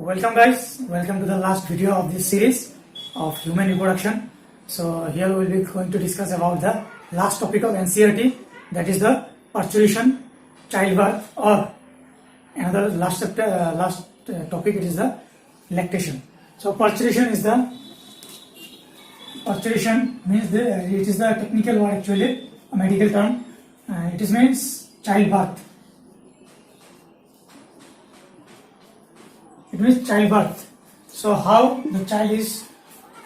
welcome guys, welcome to the last video of this series of human reproduction. So here we will be going to discuss about the last topic of NCERT, that is the parturition, childbirth, or another last topic, it is the lactation. So parturition means it is the technical word, actually a medical term. It means childbirth. It means childbirth. So how the child is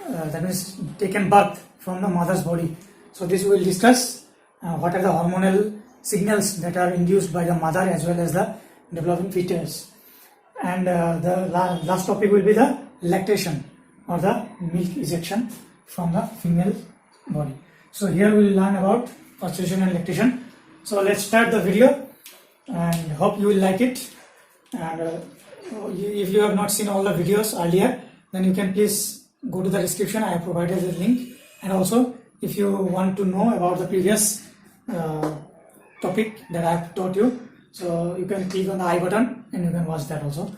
that means taken birth from the mother's body. So this we will discuss what are the hormonal signals that are induced by the mother as well as the developing fetus. And the last topic will be the lactation or the milk ejection from the female body. So here we will learn about parturition and lactation. So let's start the video and hope you will like it. And if you have not seen all the videos earlier, then you can please go to the description. I have provided the link. And also, if you want to know about the previous topic that I have taught you, so you can click on the I button and you can watch that also.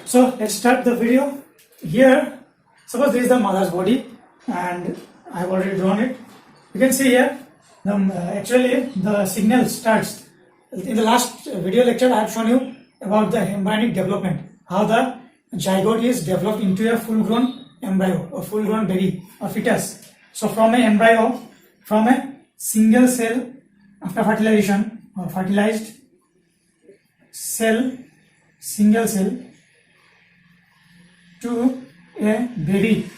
So let's start the video. Here, suppose this is the mother's body and I have already drawn it. You can see here, actually the signal starts. In the last video lecture, I have shown you about the embryonic development, how the zygote is developed into a full-grown embryo or full-grown baby or fetus. So from an embryo, from a single cell after fertilization or fertilized cell, single cell, to a baby.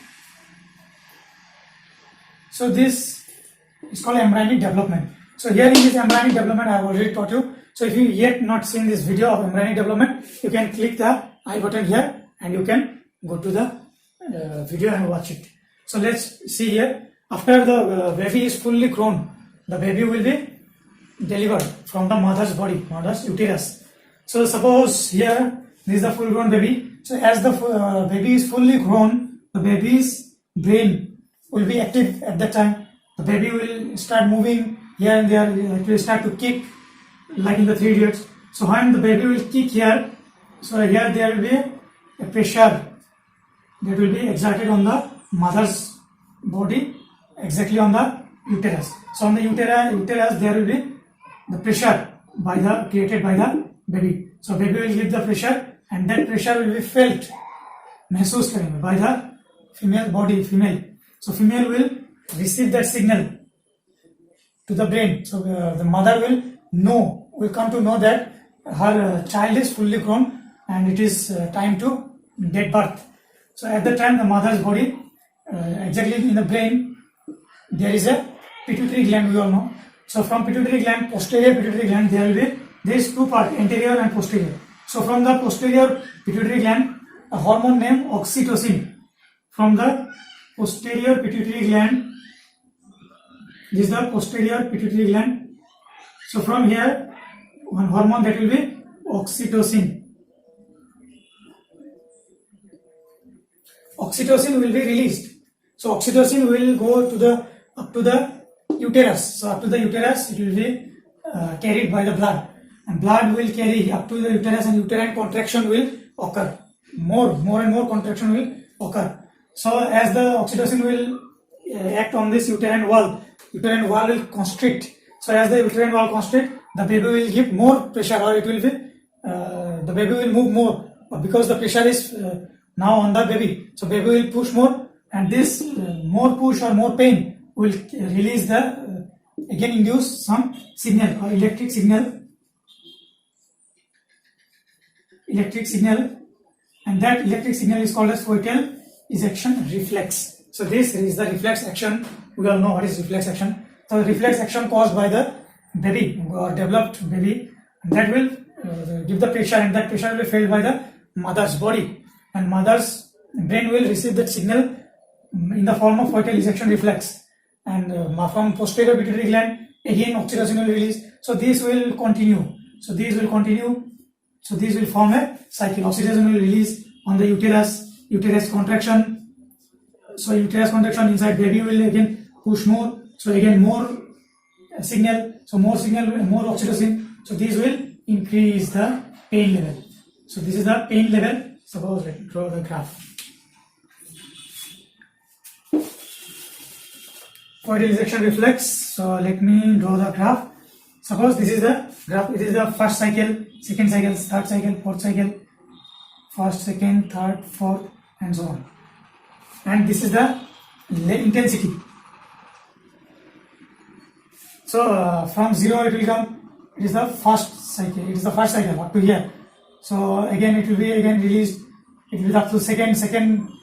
So this is called embryonic development. So here in this embryonic development, I have already taught you. So if you yet not seen this video of embryonic development, you can click the I button here and you can go to the video and watch it. So let's see here. After the baby is fully grown, the baby will be delivered from the mother's body, mother's uterus. So suppose here, this is the full grown baby. So as the baby is fully grown, the baby's brain will be active at that time. The baby will start moving here and there, it will start to kick, like in the 3 Idiots. So when the baby will kick here, so here there will be a pressure that will be exerted on the mother's body, exactly on the uterus. So on the uterus there will be the pressure created by the baby. So baby will give the pressure and that pressure will be felt, महसूस करेंगे, by the female body, female. So female will receive that signal to the brain. So the mother will come to know that her child is fully grown and it is time to get birth. So at the time the mother's body, exactly in the brain, there is a pituitary gland, we all know. So from pituitary gland, posterior pituitary gland, there is two parts, anterior and posterior. So from the posterior pituitary gland, a hormone named oxytocin. From the posterior pituitary gland, this is the posterior pituitary gland. So from here, one hormone that will be oxytocin. Oxytocin will be released. So oxytocin will go up to the uterus. So up to the uterus, it will be carried by the blood. And blood will carry up to the uterus and uterine contraction will occur. More and more contraction will occur. So as the oxytocin will act on this uterine wall will constrict. So as the uterine wall constrict, the baby will give more pressure, or it will be the baby will move more, because the pressure is now on the baby. So baby will push more, and this more push or more pain will release the again induce some signal or electric signal, and that electric signal is called as fetal ejection reflex. So this is the reflex action. We all know what is reflex action. So reflex action caused by the baby or developed baby, that will give the pressure, and that pressure will be felt by the mother's body, and mother's brain will receive that signal in the form of fetal ejection reflex, and from posterior pituitary gland again oxytocin will release. So this will continue. So these will form a cycle. Oxytocin will release on the uterus contraction. So uterus contraction inside baby will again push more. So again more signal. So more signal, more oxytocin. So these will increase the pain level. So this is the pain level. Suppose let me draw the graph. Coital ejection reflex. So let me draw the graph. Suppose this is the graph. It is the first cycle, second cycle, third cycle, fourth cycle, first, second, third, fourth, and so on. And this is the intensity. So from 0 it will come. It is the first cycle. It is the first cycle up to here. So again it will be again released. It will be up to second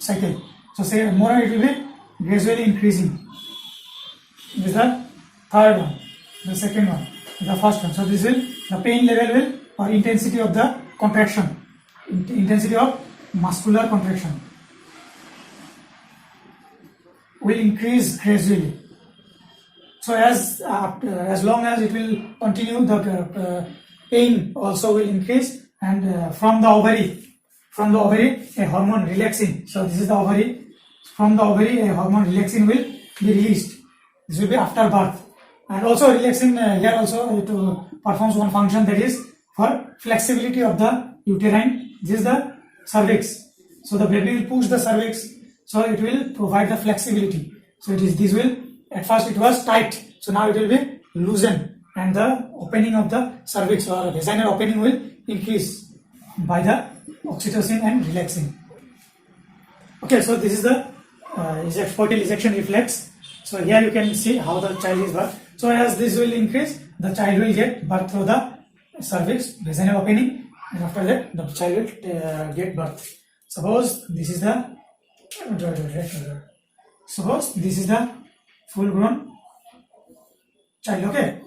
cycle. So say more it will be gradually increasing. This is the third one, the second one, the first one. So this will the pain level will or intensity of the contraction, intensity of muscular contraction will increase gradually. So as long as it will continue, the pain also will increase, and from the ovary a hormone relaxin. So this is the ovary. From the ovary a hormone relaxin will be released. This will be after birth, and also relaxin here also it performs one function, that is for flexibility of the uterine. This is the cervix. So the baby will push the cervix, so it will provide the flexibility. So this will, at first it was tight, so now it will be loosened, and the opening of the cervix or vaginal opening will increase by the oxytocin and relaxin. Okay, so this is the coital ejection reflex. So here you can see how the child is birth. So as this will increase, the child will get birth through the cervix, vaginal opening, and after that the child will get birth. Suppose this is the full grown child. Okay,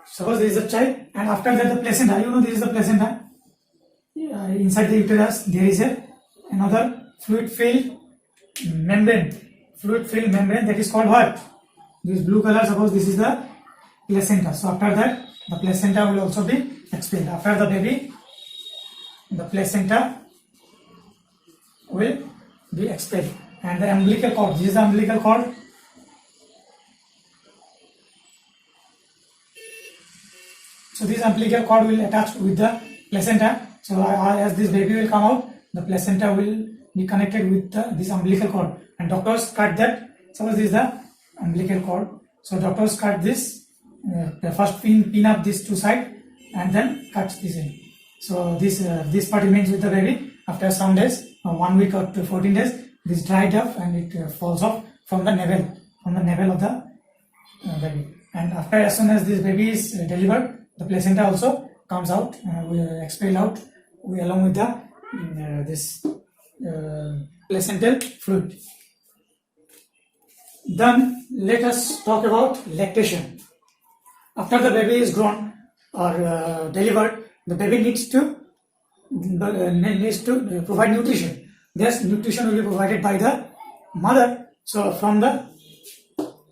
suppose this is a child, and after that the placenta, this is the placenta. Inside the uterus there is another fluid filled membrane, that is called what? This blue color, suppose this is the placenta. So after that the placenta will also be expelled. After the baby, the placenta will be expelled, and the umbilical cord, this is the umbilical cord. So this umbilical cord will attach with the placenta. So as this baby will come out, the placenta will be connected with this umbilical cord, and doctors cut that. Suppose this is the umbilical cord. So doctors cut this, first pin up these two sides, and then cut this in. So this part remains with the baby. After some days, 1 week or 14 days, this dried up and it falls off from the navel of the baby. And after, as soon as this baby is delivered, the placenta also comes out, will expel out along with the this placental fluid. Then let us talk about lactation. After the baby is grown or delivered, the baby needs to provide nutrition. This nutrition will be provided by the mother, so from the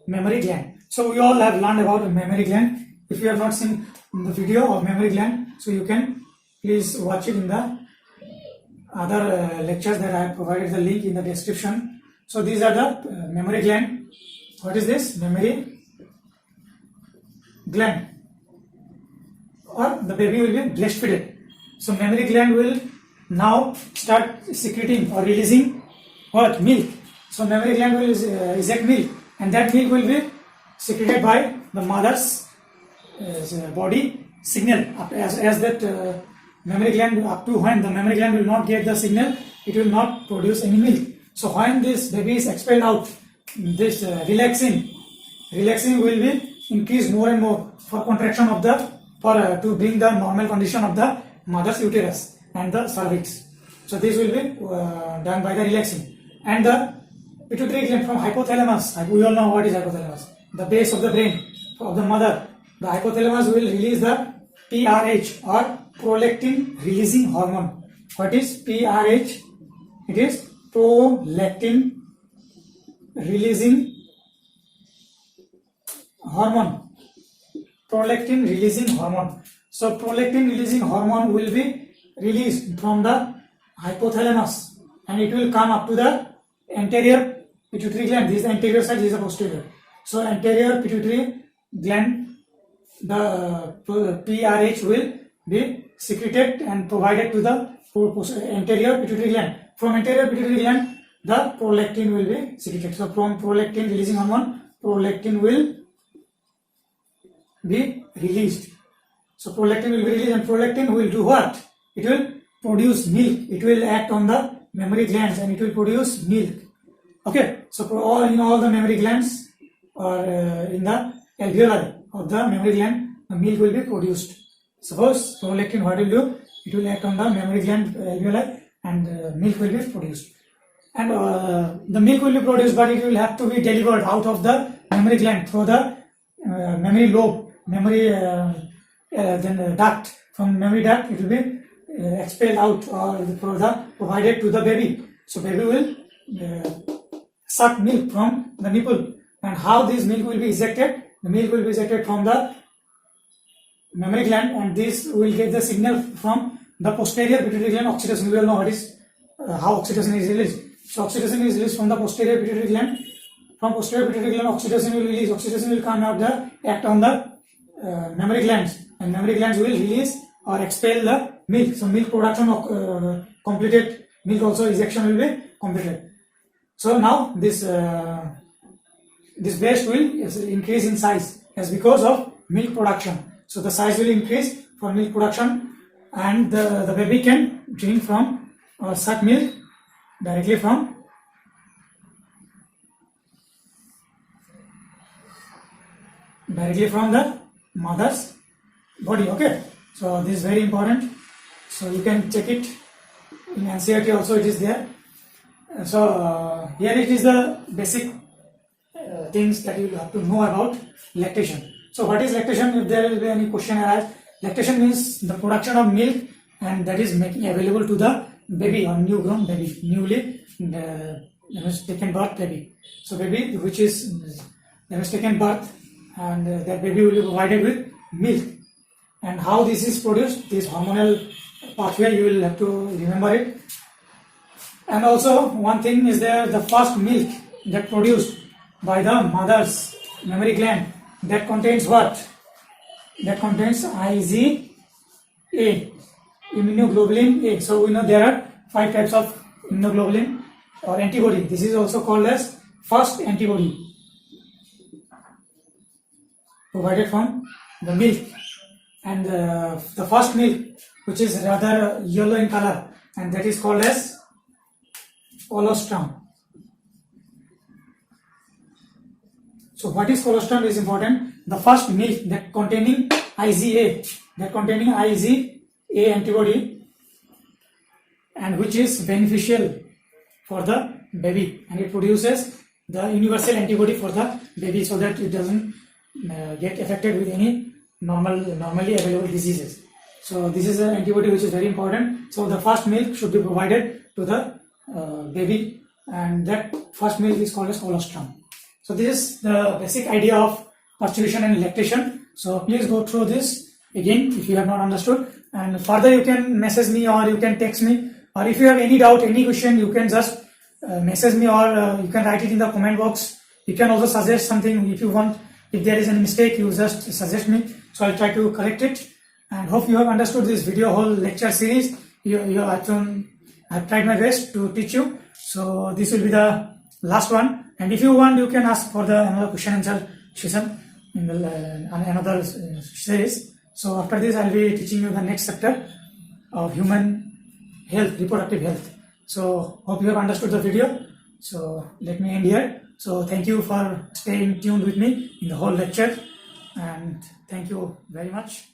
mammary gland. So we all have learned about mammary gland. If you have not seen the video of mammary gland, so you can please watch it in the other lectures that I have provided the link in the description. So these are the mammary gland. What is this? Mammary gland, or the baby will be breastfeeded. So mammary gland will now start secreting or releasing what? Milk. So mammary gland will eject milk, and that milk will be secreted by the mother's body signal. As that mammary gland, up to when the mammary gland will not get the signal, it will not produce any milk. So when this baby is expelled out, this relaxing will be increased more and more for contraction of the to bring the normal condition of the mother's uterus and the cervix. So this will be done by the relaxing. And the pituitary gland from hypothalamus, we all know what is hypothalamus, the base of the brain of the mother. The hypothalamus will release the PRH or prolactin releasing hormone. What is PRH? It is prolactin releasing hormone. Prolactin releasing hormone. So prolactin releasing hormone will be released from the hypothalamus, and it will come up to the anterior pituitary gland. This is the anterior side, this is the posterior. So anterior pituitary gland, the PRH will be secreted and provided to the anterior pituitary gland. From anterior pituitary gland, the prolactin will be secreted. So from prolactin releasing hormone, prolactin will be released. So prolactin will be released, and prolactin will do what? It will produce milk. It will act on the mammary glands and it will produce milk. Okay, so in all the mammary glands or in the alveoli of the mammary gland, the milk will be produced. Suppose prolactin, what will do? It will act on the mammary gland alveoli and milk will be produced. And the milk will be produced, but it will have to be delivered out of the mammary gland through the mammary lobe, mammary then duct. From mammary duct, it will be expelled out or provided to the baby. So baby will suck milk from the nipple. And how this milk will be ejected? The milk will be ejected from the mammary gland, and this will get the signal from the posterior pituitary gland. Oxytocin, we all know what is how oxytocin is released. So oxytocin is released from the posterior pituitary gland. From posterior pituitary gland, oxytocin will release. Oxytocin will come out act on the mammary glands, and mammary glands will release or expel the milk. So milk production completed. Milk also ejection will be completed. So now this breast will increase in size as because of milk production. So the size will increase for milk production, and the baby can drink from or suck milk directly from the mother's body. Okay, so this is very important. So you can check it in NCERT also, it is there. So here it is the basic things that you have to know about lactation. So what is lactation? If there will be any question arise, lactation means the production of milk, and that is making available to the baby or new grown baby, newly taken birth baby. So baby which has taken birth, and that baby will be provided with milk. And how this is produced, this hormonal pathway, you will have to remember it. And also one thing is there, the first milk that produced by the mother's mammary gland, that contains what? That contains IgA, immunoglobulin A. So we know there are 5 types of immunoglobulin or antibody. This is also called as first antibody provided from the milk. And the first milk, which is rather yellow in color, and that is called as colostrum. So what is colostrum is important. The first milk that containing IgA, antibody, and which is beneficial for the baby, and it produces the universal antibody for the baby, so that it doesn't get affected with any normally available diseases. So this is an antibody which is very important. So the first milk should be provided to the baby, and that first milk is called as colostrum. So this is the basic idea of pertubation and lactation. So please go through this again if you have not understood, and further you can message me or you can text me, or if you have any doubt, any question, you can just message me, or you can write it in the comment box. You can also suggest something if you want. If there is any mistake, you just suggest me, so I'll try to correct it. And hope you have understood this video whole lecture series. I've tried my best to teach you. So this will be the last one. And if you want, you can ask for another question answer session in another series. So after this, I'll be teaching you the next chapter of human health, reproductive health. So hope you have understood the video. So let me end here. So thank you for staying tuned with me in the whole lecture, and thank you very much.